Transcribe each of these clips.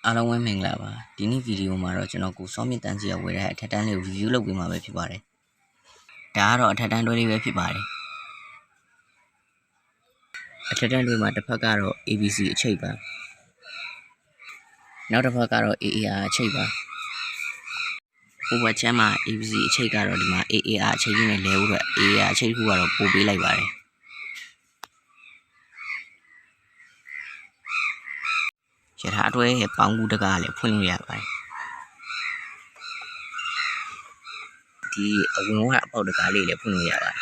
အားလုံးပဲမင်္ဂလာပါဒီနေ့ဗီဒီယိုမှာတော့ကျွန်တော်ကိုစောမြင့်တန်းစီရဝယ်တဲ့အထက်တန်းလေးကို review လုပ်ပေးမှာပဲဖြစ်ပါတယ်ဒါကတော့အထက်တန်းတွဲလေးပဲဖြစ်ပါတယ်အထက်တန်းတွဲမှာတစ်ဖက်ကတော့ ABC အချိတ်ပါနောက်တစ်ဖက်ကတော့ AAR အချိတ်ပါဟိုဘက်ချမ်းမှာ ABC အချိတ်ကတော့ဒီမှာ AAR အချိတ်ကြီးနဲ့လဲဦးတော့ AAR အချိတ်ခုကတော့ပို့ပေးလိုက်ပါတယ်ရထားအတွဲရဲ့ပေါင်းကူတကားလည်းဖွင့်လို့ရပါတယ်ဒီအဝင်ကအပေါက်တကားလေးလည်းဖွင့်လို့ရပါတယ်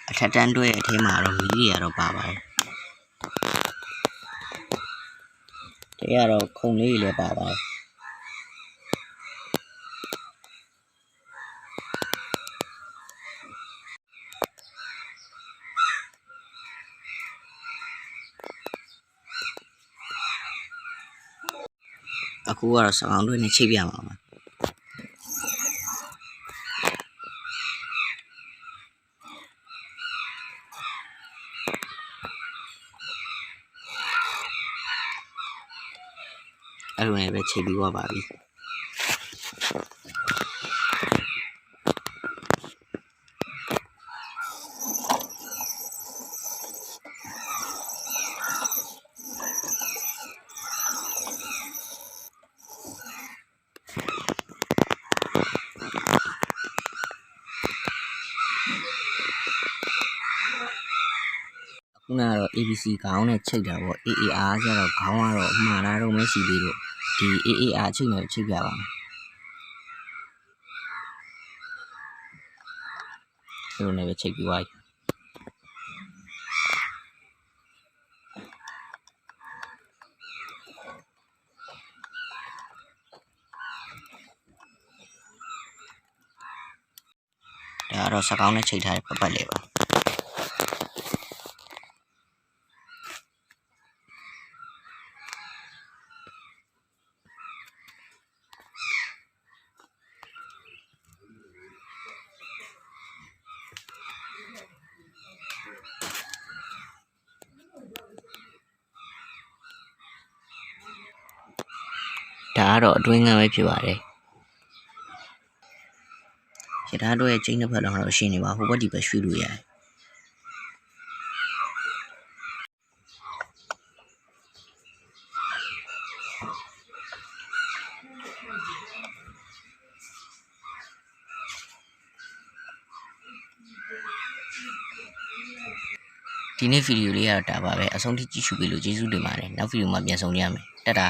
အထက်တန်းတွဲရဲ့အထဲမှာတော့မီးတွေကတော့ပါပါတယ်ဒီကတော့ခုံလေးလည်းပါပါတယ်အခုကတော့စကောင်တွဲနဲ့ချိတ်ပြမှာပါအဲ့လိုနဲ့ပဲချိတ်ပြီးသွားပါပြီခုနကတော့ ABC ခေါင်းနဲ့ချိတ်တာပေါ့ AAR ကျတော့ခေါင်းကတော့မှားလာတော့မရှိသေးလို့ဒီ AAR ချိတ်နဲ့ချိတ်ပြပါမယ်ဒီလိုနဲ့ပဲချိတ်ပြီးသွားပြီဒါကတော့စကောင်းနဲ့ချိတ်ထားတဲ့ပတ်လေးပါဒါကတော့အတွင်းကပဲဖြစ်ပါတယ်ရထားတို့ရဲ့ကျင်းတစ်ဖက်တော့ရှင်းနေပါဟိုဘက်ဒီဘက်ရွှေ့လို့ရတယ်ဒီနေ့ဗီဒီယိုလေးကတော့ဒါပါပဲအဆုံးထိကြည့်ရှုပေးလို့ကျေးဇူးတင်ပါတယ်နောက်ဗီဒီယိုမှာပြန်ဆုံကြရမယ်တတာ